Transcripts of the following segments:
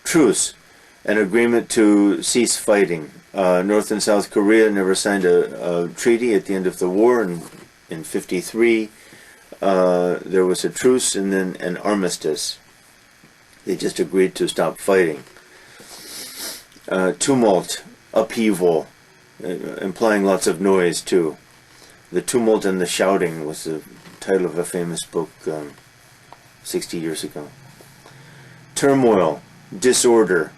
Truce, an agreement to cease fighting. North and South Korea never signed a treaty at the end of the war. In 53, there was a truce and then an armistice. They just agreed to stop fighting. Tumult, upheaval, implying lots of noise too. The Tumult and the Shouting was the title of a famous book 60 years ago. Turmoil, disorder.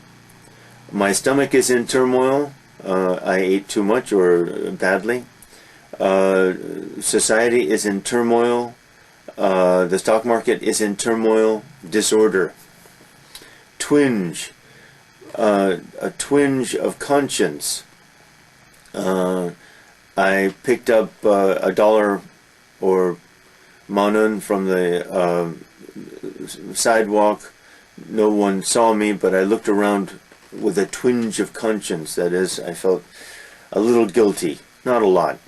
My stomach is in turmoil. I ate too much or badly. Society is in turmoil. The stock market is in turmoil. Disorder. Twinge, a twinge of conscience. I picked up $1 or manun from the sidewalk. No one saw me, but I looked around with a twinge of conscience. That is, I felt a little guilty, not a lot.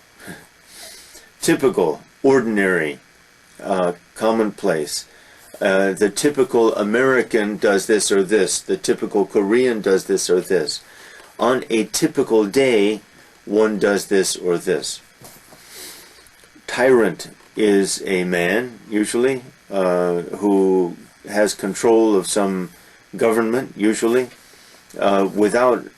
Typical, ordinary, commonplace. The typical American does this or this. The typical Korean does this or this. On a typical day, one does this or this. Tyrant is a man, usually, who has control of some government, usually, without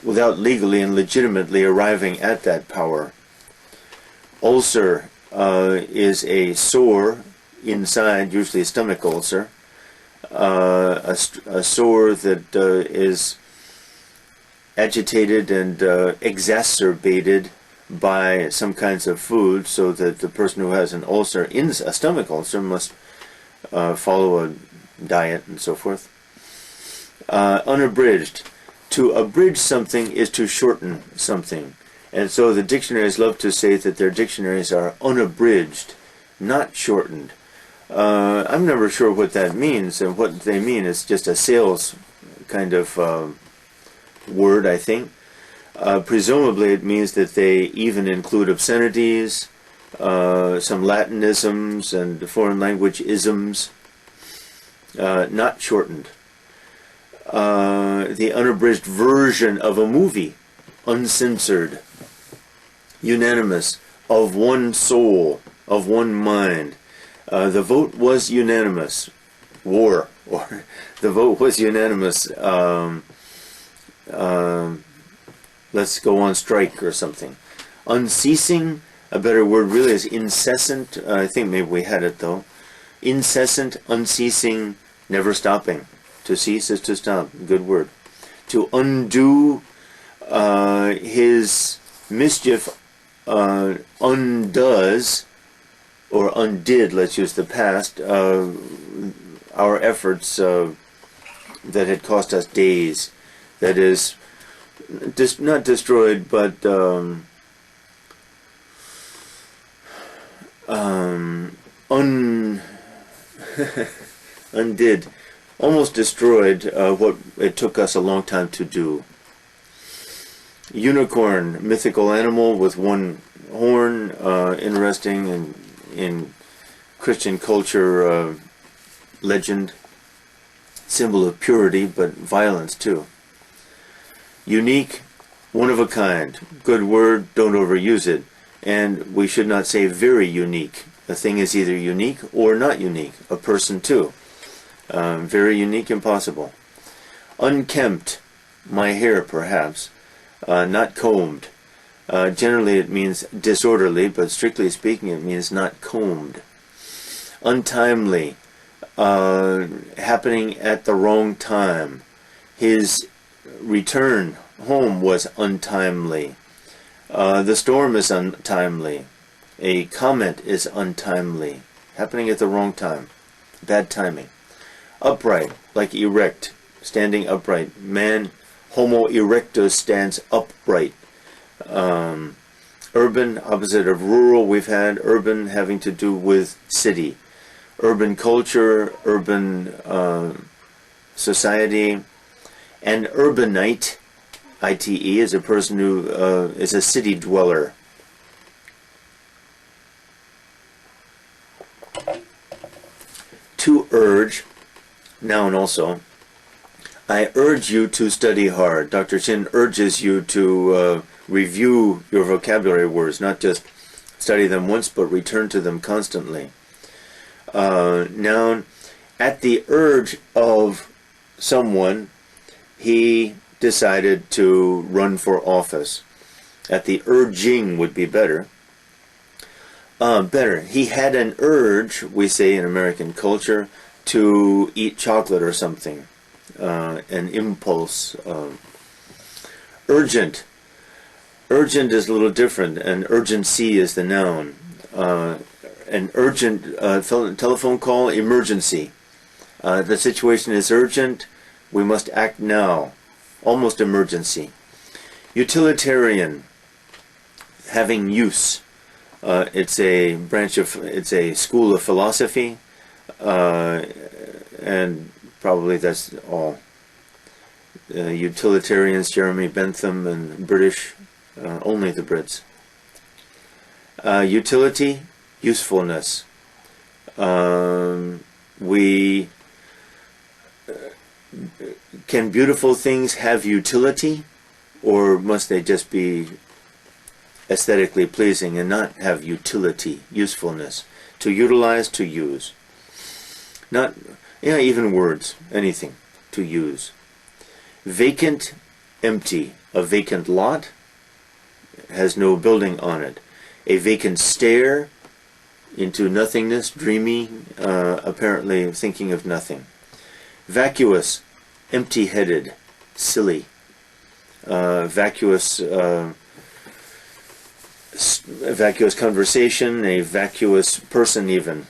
legally and legitimately arriving at that power. Ulcer is a sore inside, usually a stomach ulcer, a sore that is agitated and exacerbated by some kinds of food, so that the person who has an ulcer, a stomach ulcer, must follow a diet and so forth. Unabridged. To abridge something is to shorten something. And so the dictionaries love to say that their dictionaries are unabridged, not shortened. I'm never sure what that means, and what they mean is just a sales kind of word, I think. Presumably it means that they even include obscenities, some Latinisms and foreign language isms, not shortened. The unabridged version of a movie, uncensored, unanimous, of one soul, of one mind. The vote was unanimous. War, or the vote was unanimous. Let's go on strike or something. Unceasing, a better word really is incessant. I think maybe we had it though. Incessant, unceasing, never stopping. To cease is to stop. Good word. To undo his mischief undoes, or undid, let's use the past, our efforts that had cost us days. That is, not destroyed, but undid, almost destroyed what it took us a long time to do. Unicorn, mythical animal with one horn, interesting in Christian culture, legend, symbol of purity, but violence too. Unique, one of a kind. Good word, don't overuse it. And we should not say very unique. A thing is either unique or not unique. A person too. Very unique, impossible. Unkempt, my hair perhaps. Not combed. Generally it means disorderly, but strictly speaking it means not combed. Untimely, happening at the wrong time. His return home was untimely. The storm is untimely. A comment is untimely. Happening at the wrong time. Bad timing. Upright, like erect. Standing upright. Man, homo erectus, stands upright. Urban, opposite of rural, we've had urban having to do with city. Urban culture, urban society. An urbanite, ite, is a person who is a city dweller. To urge, noun also. I urge you to study hard. Dr. Shin urges you to review your vocabulary words, not just study them once, but return to them constantly. Noun, at the urge of someone, he decided to run for office. At the urging would be better. Better. He had an urge, we say in American culture, to eat chocolate or something. An impulse. Urgent. Urgent is a little different. An urgency is the noun. An urgent telephone call, emergency. The situation is urgent. We must act now. Almost emergency. Utilitarian. Having use. It's a school of philosophy, and probably that's all. Utilitarians, Jeremy Bentham, and British, only the Brits. Utility, usefulness. Can beautiful things have utility, or must they just be aesthetically pleasing and not have utility, usefulness? To utilize, to use. Not, even words, anything, to use. Vacant, empty. A vacant lot has no building on it. A vacant stare into nothingness, dreamy, apparently thinking of nothing. Vacuous, empty-headed, silly. Vacuous conversation, a vacuous person even.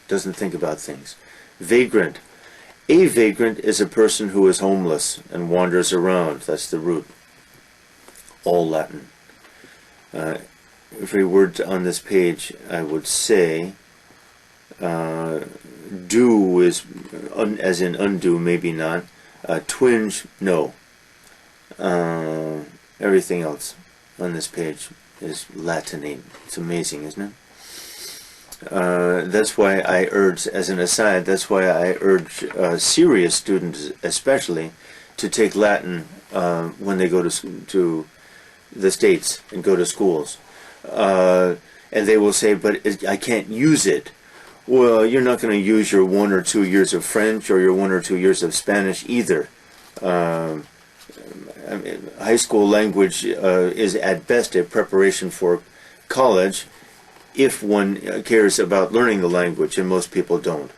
Doesn't think about things. Vagrant. A vagrant is a person who is homeless and wanders around. That's the root. All Latin. Every word on this page, I would say, do is, as in undo, maybe not. Twinge, no. Everything else on this page is Latinate. It's amazing, isn't it? That's why I urge, as an aside, that's why I urge serious students especially to take Latin when they go to the States and go to schools. And they will say, but I can't use it. Well, you're not going to use your 1 or 2 years of French or your 1 or 2 years of Spanish either. High school language is at best a preparation for college if one cares about learning the language, and most people don't.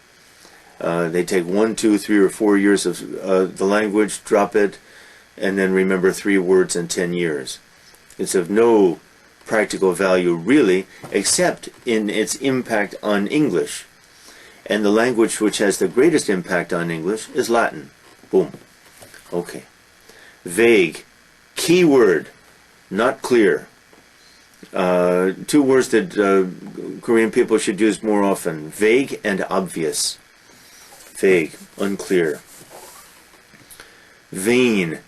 They take 1, 2, 3, or 4 years of the language, drop it, and then remember 3 words in 10 years. It's of no practical value really, except in its impact on English. And the language which has the greatest impact on English is Latin. Boom. Okay. Vague. Keyword. Not clear. 2 words that Korean people should use more often. Vague and obvious. Vague. Unclear. Vain.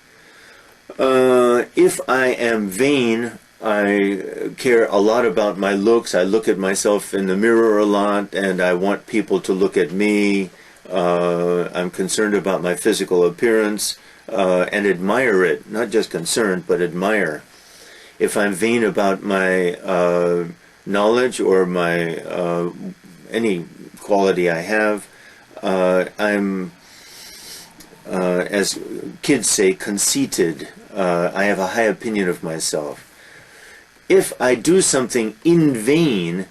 If I am vain, I care a lot about my looks. I look at myself in the mirror a lot, and I want people to look at me. I'm concerned about my physical appearance and admire it. Not just concerned, but admire. If I'm vain about my knowledge or my any quality I have, I'm, as kids say, conceited. I have a high opinion of myself. If I do something in vain,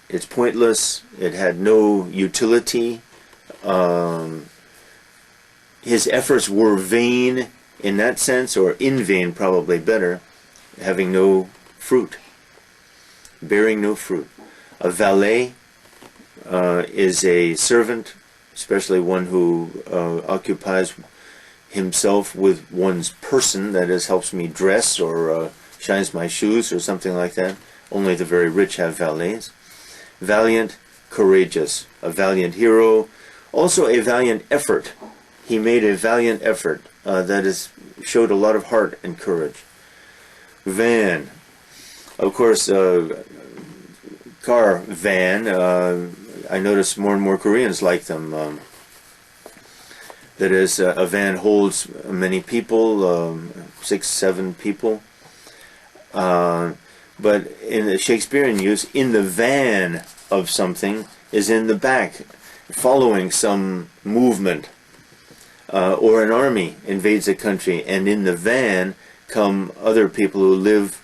it's pointless, it had no utility, his efforts were vain in that sense, or in vain probably better, having no fruit, bearing no fruit. A valet is a servant, especially one who occupies himself with one's person, that is, helps me dress or shines my shoes or something like that. Only the very rich have valets. Valiant, courageous, a valiant hero, also a valiant effort. He made a valiant effort showed a lot of heart and courage. Van, of course, car van, I notice more and more Koreans like them. That is, a van holds many people, 6, 7 people. But in the Shakespearean use, in the van of something is in the back, following some movement. Or an army invades a country, and in the van come other people who live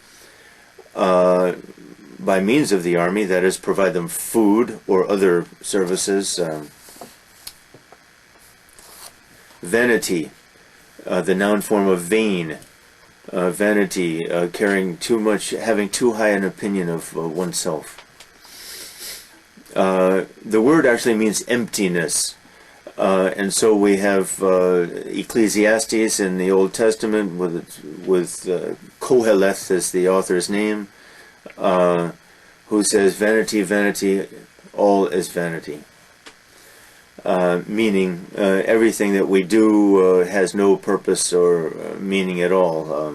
by means of the army, that is, provide them food or other services. Vanity, the noun form of vain. Vanity, caring too much, having too high an opinion of oneself. The word actually means emptiness. And so we have Ecclesiastes in the Old Testament with Koheleth as the author's name, who says, vanity, vanity, all is vanity. Meaning everything that we do has no purpose or meaning at all.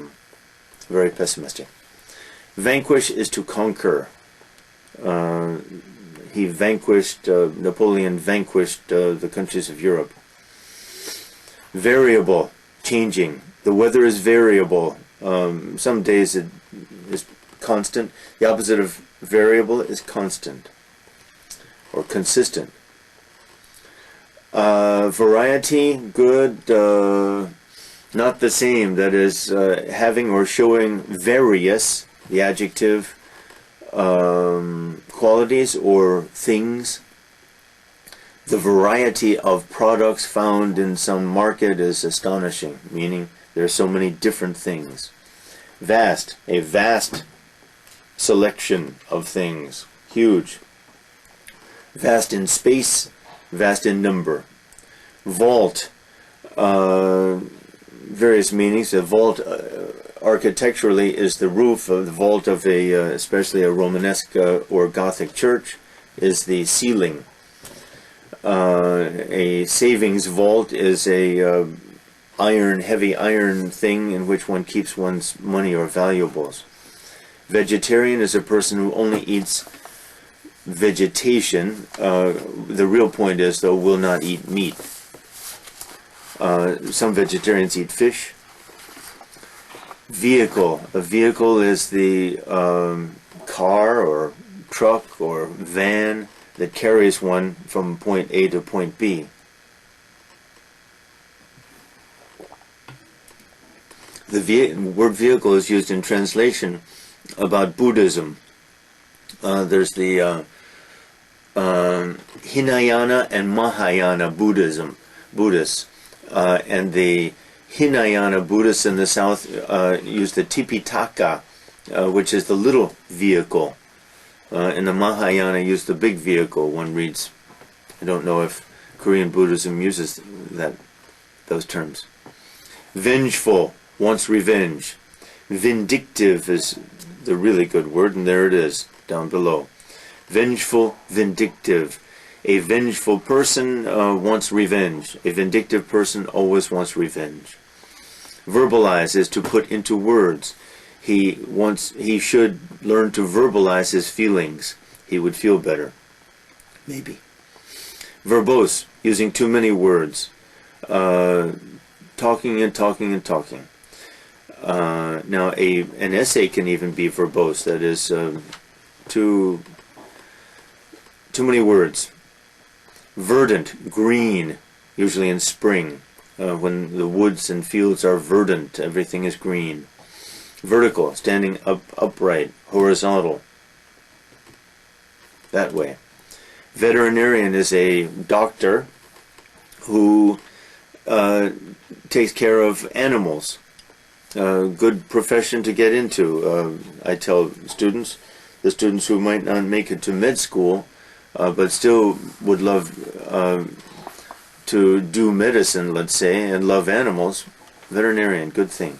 Very pessimistic. Vanquish is to conquer. He vanquished, Napoleon vanquished the countries of Europe. Variable, changing. The weather is variable. Some days it is constant. The opposite of variable is constant or consistent. Variety, good, not the same. That is, having or showing various, the adjective, qualities or things. The variety of products found in some market is astonishing, meaning there are so many different things. Vast, a vast selection of things, huge. Vast in space, vast in number. Vault, various meanings. A vault architecturally is the roof of the vault of a, especially a Romanesque or Gothic church, is the ceiling. A savings vault is a heavy iron thing in which one keeps one's money or valuables. Vegetarian is a person who only eats vegetation. The real point is, though, will not eat meat. Some vegetarians eat fish. Vehicle. A vehicle is the car or truck or van that carries one from point A to point B. The word vehicle is used in translation about Buddhism. There's the Hinayana and Mahayana Buddhists. And the Hinayana Buddhists in the south use the Tipitaka, which is the little vehicle. And the Mahayana use the big vehicle. One reads, I don't know if Korean Buddhism uses those terms. Vengeful, wants revenge. Vindictive is the really good word, and there it is, down below. Vengeful, vindictive. A vengeful person wants revenge. A vindictive person always wants revenge. Verbalize is to put into words. He should learn to verbalize his feelings. He would feel better. Maybe. Verbose, using too many words. Talking and talking and talking. Now, an essay can even be verbose. That is, too many words. Verdant, green, usually in spring. When the woods and fields are verdant, everything is green. Vertical, standing upright. Horizontal, that way. Veterinarian is a doctor who takes care of animals. Good profession to get into. I tell students, the students who might not make it to med school, but still would love to do medicine, let's say, and love animals, veterinarian, good thing.